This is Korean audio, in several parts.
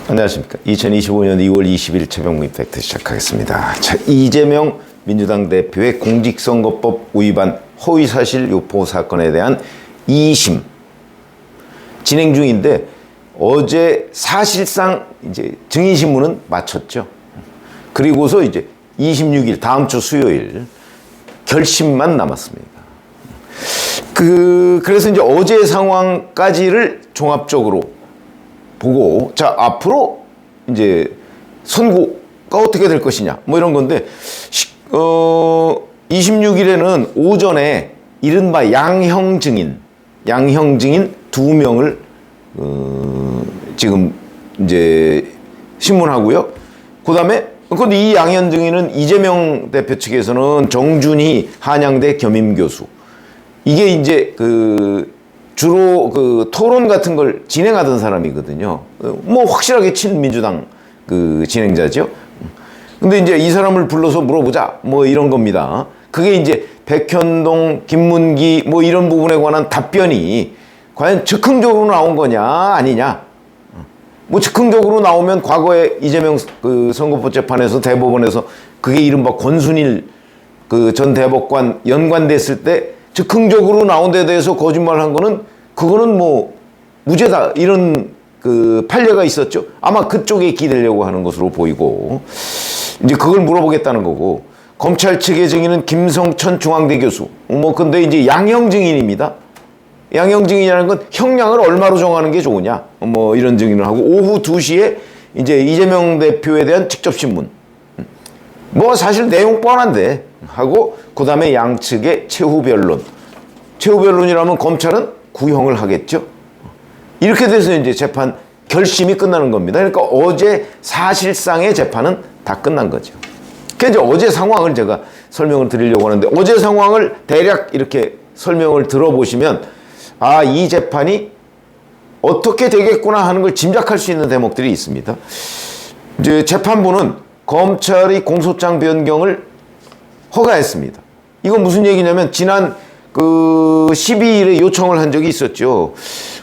안녕하십니까. 2025년 2월 20일 최병무 임팩트 시작하겠습니다. 자, 이재명 민주당 대표의 공직선거법 위반 허위사실 유포 사건에 대한 2심 진행 중인데, 어제 사실상 이제 증인신문은 마쳤죠. 그리고서 이제 26일 다음 주 수요일 결심만 남았습니다. 그래서 이제 어제 상황까지를 종합적으로 보고, 자, 앞으로 이제 선고가 어떻게 될 것이냐, 뭐 이런 건데, 26일에는 오전에 이른바 양형 증인 2명을 지금 이제 신문하고요. 그 다음에, 근데 이 양형 증인은 이재명 대표 측에서는 정준희 한양대 겸임교수, 이게 이제 주로 토론 같은 걸 진행하던 사람이거든요. 뭐 확실하게 친민주당 진행자죠. 근데 이제 이 사람을 불러서 물어보자, 뭐 이런 겁니다. 그게 이제 백현동, 김문기 뭐 이런 부분에 관한 답변이 과연 즉흥적으로 나온 거냐 아니냐. 뭐 즉흥적으로 나오면 과거에 이재명 선거법 재판에서 대법원에서 그게 이른바 권순일 전 대법관 연관됐을 때 즉흥적으로 나온 데 대해서 거짓말한 거는, 그거는 뭐 무죄다, 이런 판례가 있었죠. 아마 그쪽에 기대려고 하는 것으로 보이고, 이제 그걸 물어보겠다는 거고, 검찰 측의 증인은 김성천 중앙대 교수, 뭐 근데 이제 양형 증인입니다. 양형 증인이라는 건 형량을 얼마로 정하는 게 좋으냐, 뭐 이런 증인을 하고, 오후 2시에 이제 이재명 대표에 대한 직접 신문, 뭐 사실 내용 뻔한데 하고, 그 다음에 양측의 최후 변론. 최후 변론이라면 검찰은 구형을 하겠죠. 이렇게 돼서 이제 재판 결심이 끝나는 겁니다. 그러니까 어제 사실상의 재판은 다 끝난 거죠. 그래서 이제 어제 상황을 제가 설명을 드리려고 하는데, 어제 상황을 대략 이렇게 설명을 들어보시면, 아, 이 재판이 어떻게 되겠구나 하는 걸 짐작할 수 있는 대목들이 있습니다. 이제 재판부는 검찰이 공소장 변경을 허가했습니다. 이건 무슨 얘기냐면, 지난 12일에 요청을 한 적이 있었죠.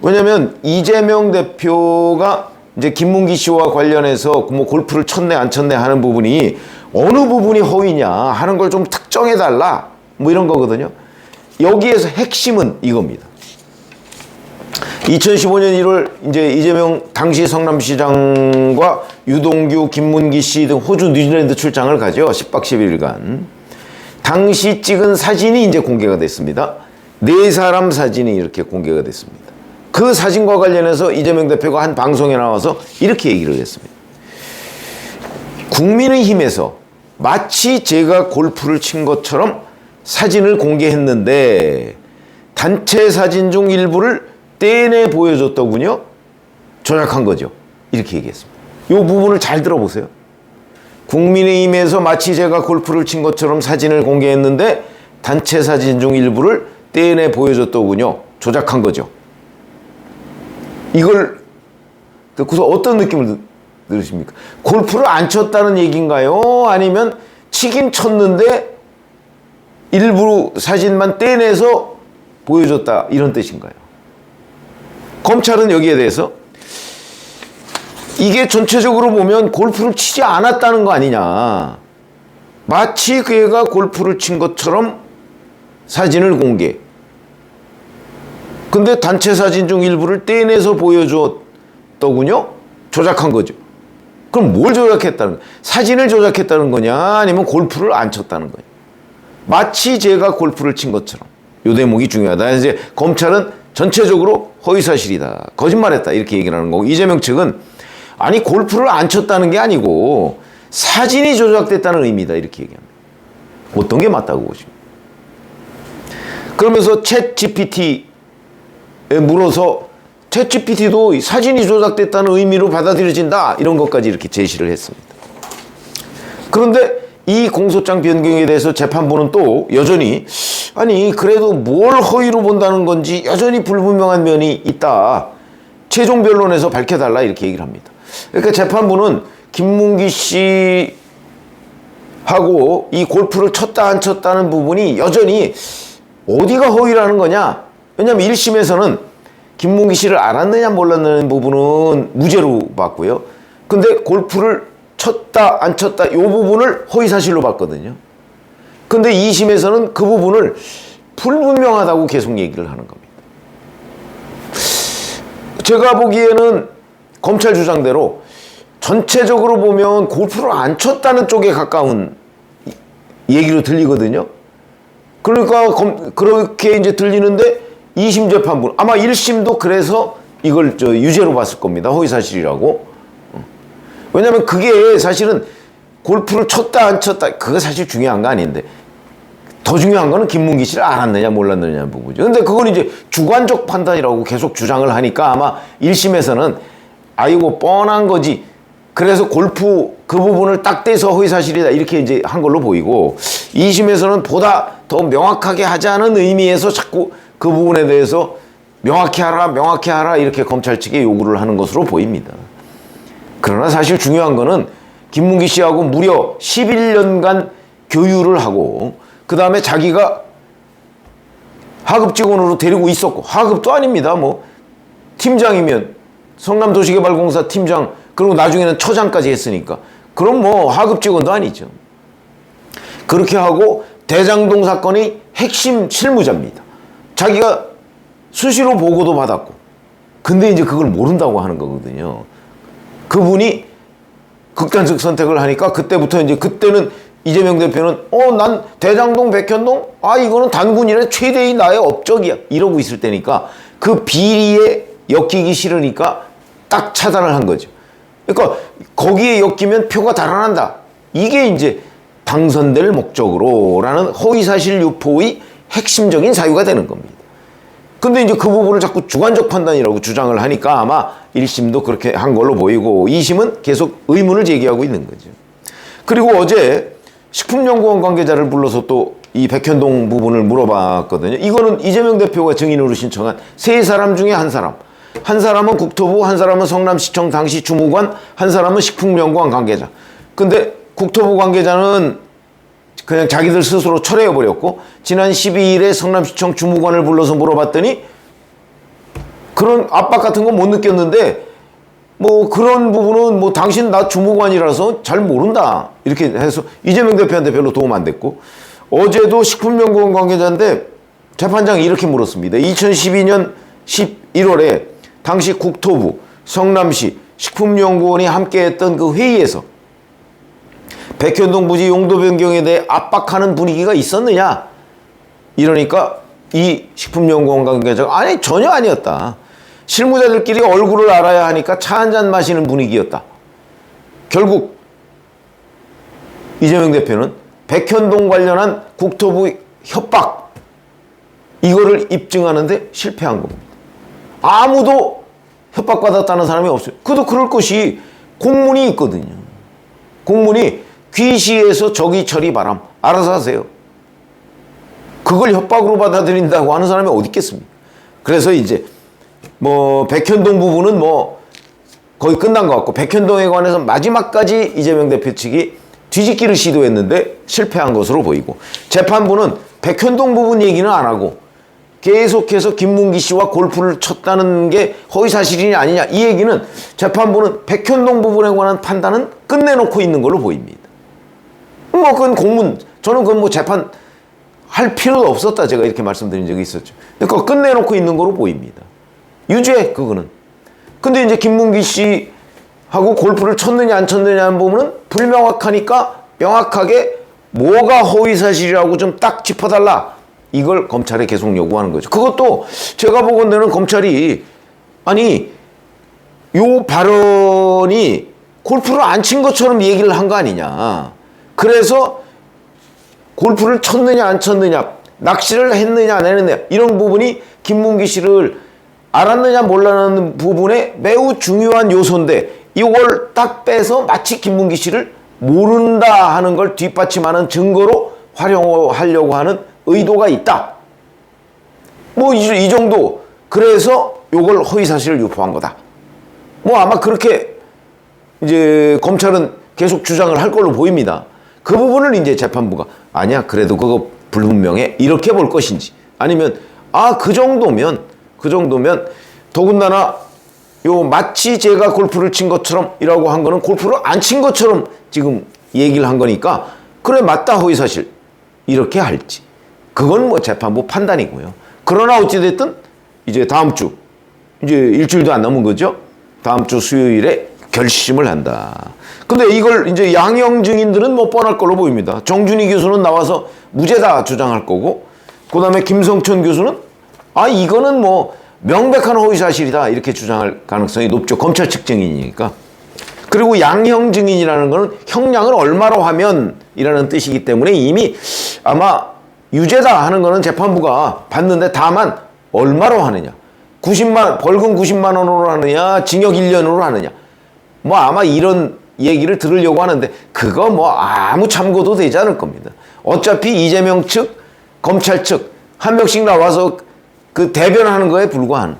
왜냐면 이재명 대표가 이제 김문기 씨와 관련해서 뭐 골프를 쳤네 안 쳤네 하는 부분이 어느 부분이 허위냐 하는 걸 좀 특정해 달라, 뭐 이런 거거든요. 여기에서 핵심은 이겁니다. 2015년 1월 이제 이재명 당시 성남시장과 유동규, 김문기 씨 등 호주, 뉴질랜드 출장을 가죠. 10박 11일간. 당시 찍은 사진이 이제 공개가 됐습니다. 4사람 사진이 이렇게 공개가 됐습니다. 그 사진과 관련해서 이재명 대표가 한 방송에 나와서 이렇게 얘기를 했습니다. 국민의힘에서 마치 제가 골프를 친 것처럼 사진을 공개했는데 단체 사진 중 일부를 떼내 보여줬더군요. 조작한 거죠. 이렇게 얘기했습니다. 이 부분을 잘 들어보세요. 국민의힘에서 마치 제가 골프를 친 것처럼 사진을 공개했는데 단체 사진 중 일부를 떼내 보여줬더군요. 조작한 거죠. 이걸 듣고서 어떤 느낌을 들으십니까? 골프를 안 쳤다는 얘기인가요? 아니면 치긴 쳤는데 일부 사진만 떼내서 보여줬다, 이런 뜻인가요? 검찰은 여기에 대해서 이게 전체적으로 보면 골프를 치지 않았다는 거 아니냐, 마치 그애가 골프를 친 것처럼 사진을 공개, 근데 단체 사진 중 일부를 떼내서 보여줬더군요. 조작한 거죠. 그럼 뭘 조작했다는 거야? 사진을 조작했다는 거냐, 아니면 골프를 안 쳤다는 거냐. 마치 제가 골프를 친 것처럼. 이 대목이 중요하다. 이제 검찰은 전체적으로 허위사실이다, 거짓말했다, 이렇게 얘기를 하는 거고, 이재명 측은 아니 골프를 안 쳤다는 게 아니고 사진이 조작됐다는 의미다, 이렇게 얘기합니다. 어떤 게 맞다고 보십니까? 그러면서 챗 GPT에 물어서 챗 GPT도 사진이 조작됐다는 의미로 받아들여진다, 이런 것까지 이렇게 제시를 했습니다. 그런데 이 공소장 변경에 대해서 재판부는 또 여전히, 아니 그래도 뭘 허위로 본다는 건지 여전히 불분명한 면이 있다, 최종 변론에서 밝혀달라, 이렇게 얘기를 합니다. 그러니까 재판부는 김문기 씨하고 이 골프를 쳤다 안 쳤다는 부분이 여전히 어디가 허위라는 거냐. 왜냐하면 1심에서는 김문기 씨를 알았느냐 몰랐느냐 부분은 무죄로 봤고요. 근데 골프를 쳤다 안 쳤다 이 부분을 허위사실로 봤거든요. 근데 2심에서는 그 부분을 불분명하다고 계속 얘기를 하는 겁니다. 제가 보기에는 검찰 주장대로 전체적으로 보면 골프를 안 쳤다는 쪽에 가까운 얘기로 들리거든요. 그러니까 그렇게 이제 들리는데 2심 재판부 아마 1심도 그래서 이걸 유죄로 봤을 겁니다. 허위사실이라고. 왜냐면 그게 사실은 골프를 쳤다 안 쳤다 그거 사실 중요한 거 아닌데 더 중요한 거는 김문기 씨를 알았느냐 몰랐느냐 부분이죠. 근데 그건 이제 주관적 판단이라고 계속 주장을 하니까 아마 1심에서는 아이고 뻔한 거지. 그래서 골프 그 부분을 딱 떼서 허위사실이다 이렇게 이제 한 걸로 보이고 2심에서는 보다 더 명확하게 하자는 의미에서 자꾸 그 부분에 대해서 명확히 하라 이렇게 검찰 측에 요구를 하는 것으로 보입니다. 그러나 사실 중요한 거는 김문기 씨하고 무려 11년간 교유를 하고 그 다음에 자기가 하급 직원으로 데리고 있었고 하급도 아닙니다. 뭐 팀장이면 성남도시개발공사 팀장 그리고 나중에는 처장까지 했으니까 그럼 뭐 하급 직원도 아니죠. 그렇게 하고 대장동 사건이 핵심 실무자입니다. 자기가 수시로 보고도 받았고 근데 이제 그걸 모른다고 하는 거거든요. 그분이 극단적 선택을 하니까 그때부터 이제 그때는 이재명 대표는 난 대장동 백현동 이거는 단군이래 최대의 나의 업적이야 이러고 있을 때니까 그 비리에 엮이기 싫으니까 딱 차단을 한 거죠. 그러니까 거기에 엮이면 표가 달아난다. 이게 이제 당선될 목적으로라는 허위사실 유포의 핵심적인 사유가 되는 겁니다. 근데 이제 그 부분을 자꾸 주관적 판단이라고 주장을 하니까 아마 1심도 그렇게 한 걸로 보이고 2심은 계속 의문을 제기하고 있는 거죠. 그리고 어제 식품연구원 관계자를 불러서 또 이 백현동 부분을 물어봤거든요. 이거는 이재명 대표가 증인으로 신청한 세 사람 중에 한 사람. 한 사람은 국토부, 한 사람은 성남시청 당시 주무관, 한 사람은 식품연구원 관계자. 근데 국토부 관계자는 그냥 자기들 스스로 철회해버렸고 지난 12일에 성남시청 주무관을 불러서 물어봤더니 그런 압박 같은 건 못 느꼈는데 뭐 그런 부분은 뭐 당신 나 주무관이라서 잘 모른다 이렇게 해서 이재명 대표한테 별로 도움 안 됐고 어제도 식품연구원 관계자인데 재판장이 이렇게 물었습니다. 2012년 11월에 당시 국토부, 성남시, 식품연구원이 함께했던 그 회의에서 백현동 부지 용도 변경에 대해 압박하는 분위기가 있었느냐? 이러니까 이 식품연구원 관계자가 아니 전혀 아니었다. 실무자들끼리 얼굴을 알아야 하니까 차 한잔 마시는 분위기였다. 결국 이재명 대표는 백현동 관련한 국토부 협박 이거를 입증하는데 실패한 겁니다. 아무도 협박받았다는 사람이 없어요. 그래도 그럴 것이 공문이 있거든요. 공문이 귀시에서 저기 처리 바람 알아서 하세요. 그걸 협박으로 받아들인다고 하는 사람이 어디 있겠습니까? 그래서 이제 뭐 백현동 부분은 뭐 거의 끝난 것 같고 백현동에 관해서 마지막까지 이재명 대표 측이 뒤집기를 시도했는데 실패한 것으로 보이고 재판부는 백현동 부분 얘기는 안 하고 계속해서 김문기 씨와 골프를 쳤다는 게 허위사실이냐 아니냐 이 얘기는 재판부는 백현동 부분에 관한 판단은 끝내놓고 있는 걸로 보입니다. 뭐 그건 공문 저는 그건 뭐 재판 할 필요도 없었다 제가 이렇게 말씀드린 적이 있었죠. 그러니까 끝내놓고 있는 걸로 보입니다. 유죄 그거는. 근데 이제 김문기 씨하고 골프를 쳤느냐 안 쳤느냐 하는 부분은 불명확하니까 명확하게 뭐가 허위사실이라고 좀 딱 짚어달라. 이걸 검찰에 계속 요구하는 거죠. 그것도 제가 보건대는 검찰이 아니 요 발언이 골프를 안 친 것처럼 얘기를 한 거 아니냐. 그래서 골프를 쳤느냐 안 쳤느냐 낚시를 했느냐 안 했느냐 이런 부분이 김문기 씨를 알았느냐 몰랐는 부분에 매우 중요한 요소인데 이걸 딱 빼서 마치 김문기 씨를 모른다 하는 걸 뒷받침하는 증거로 활용하려고 하는 의도가 있다. 뭐 이 정도. 그래서 이걸 허위사실을 유포한 거다. 뭐 아마 그렇게 이제 검찰은 계속 주장을 할 걸로 보입니다. 그 부분을 이제 재판부가 아니야 그래도 그거 불분명해 이렇게 볼 것인지 아니면 그 정도면 더군다나 요 마치 제가 골프를 친 것처럼 이라고 한 거는 골프를 안 친 것처럼 지금 얘기를 한 거니까 그래 맞다 허위사실 이렇게 할지 그건 뭐 재판부 판단이고요. 그러나 어찌됐든 이제 다음 주 이제 일주일도 안 남은 거죠. 다음 주 수요일에 결심을 한다. 근데 이걸 이제 양형 증인들은 뭐 뻔할 걸로 보입니다. 정준희 교수는 나와서 무죄다 주장할 거고, 그 다음에 김성천 교수는 아 이거는 뭐 명백한 허위사실이다 이렇게 주장할 가능성이 높죠. 검찰 측 증인이니까. 그리고 양형 증인이라는 거는 형량을 얼마로 하면이라는 뜻이기 때문에 이미 아마 유죄다 하는 거는 재판부가 봤는데 다만 얼마로 하느냐, 벌금 90만 원으로 하느냐, 징역 1년으로 하느냐, 뭐 아마 이런 얘기를 들으려고 하는데 그거 뭐 아무 참고도 되지 않을 겁니다. 어차피 이재명 측, 검찰 측 한 명씩 나와서 그 대변하는 거에 불과한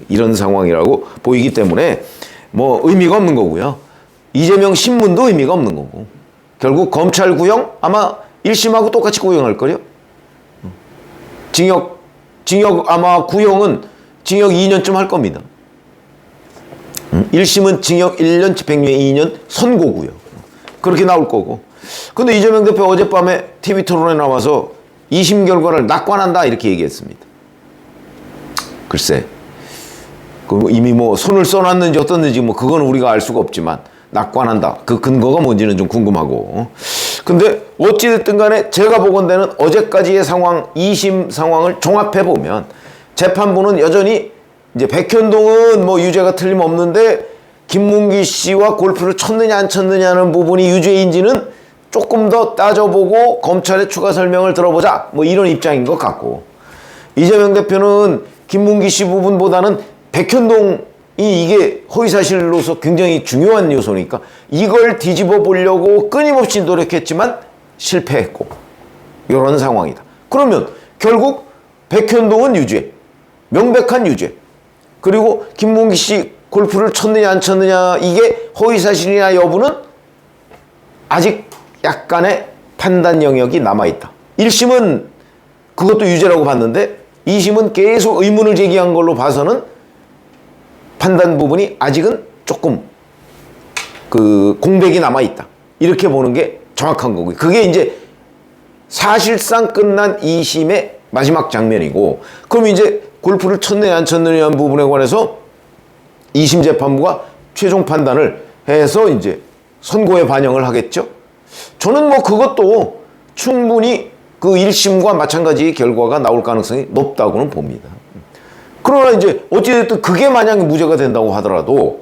이런 상황이라고 보이기 때문에 뭐 의미가 없는 거고요. 이재명 신문도 의미가 없는 거고 결국 검찰 구형 아마 1심하고 똑같이 구형할 거요. 징역 아마 구형은 징역 2년쯤 할 겁니다. 1심은 징역 1년, 집행유예 2년 선고고요. 그렇게 나올 거고. 근데 이재명 대표 어젯밤에 TV 토론에 나와서 2심 결과를 낙관한다 이렇게 얘기했습니다. 글쎄, 이미 뭐 손을 써놨는지 어떻는지 뭐 그건 우리가 알 수가 없지만 낙관한다. 그 근거가 뭔지는 좀 궁금하고. 근데 어찌됐든 간에 제가 보건대는 어제까지의 상황, 2심 상황을 종합해 보면 재판부는 여전히 이제 백현동은 뭐 유죄가 틀림없는데 김문기 씨와 골프를 쳤느냐 안 쳤느냐는 부분이 유죄인지는 조금 더 따져보고 검찰의 추가 설명을 들어보자 뭐 이런 입장인 것 같고, 이재명 대표는 김문기 씨 부분보다는 백현동이 이게 허위사실로서 굉장히 중요한 요소니까 이걸 뒤집어 보려고 끊임없이 노력했지만 실패했고 이런 상황이다. 그러면 결국 백현동은 유죄, 명백한 유죄, 그리고 김문기 씨 골프를 쳤느냐 안 쳤느냐 이게 허위사실이냐 여부는 아직 약간의 판단 영역이 남아있다. 1심은 그것도 유죄라고 봤는데 2심은 계속 의문을 제기한 걸로 봐서는 판단 부분이 아직은 조금 그 공백이 남아있다. 이렇게 보는 게 정확한 거고요. 그게 이제 사실상 끝난 2심의 마지막 장면이고, 그럼 이제 골프를 쳤느냐 안 쳤느냐 하는 부분에 관해서 2심 재판부가 최종 판단을 해서 이제 선고에 반영을 하겠죠. 저는 뭐 그것도 충분히 그 1심과 마찬가지 결과가 나올 가능성이 높다고는 봅니다. 그러나 이제 어찌됐든 그게 만약에 무죄가 된다고 하더라도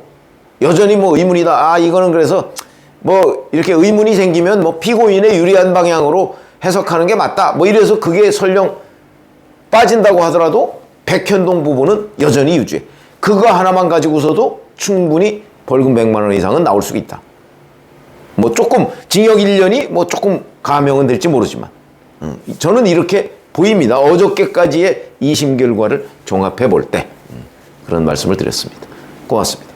여전히 뭐 의문이다. 아 이거는 그래서 뭐 이렇게 의문이 생기면 뭐 피고인의 유리한 방향으로 해석하는 게 맞다. 뭐 이래서 그게 설령 빠진다고 하더라도 백현동 부분은 여전히 유죄. 그거 하나만 가지고서도 충분히 벌금 100만 원 이상은 나올 수 있다. 뭐 조금 징역 1년이 뭐 조금 감형은 될지 모르지만 저는 이렇게 보입니다. 어저께까지의 2심 결과를 종합해 볼 때 그런 말씀을 드렸습니다. 고맙습니다.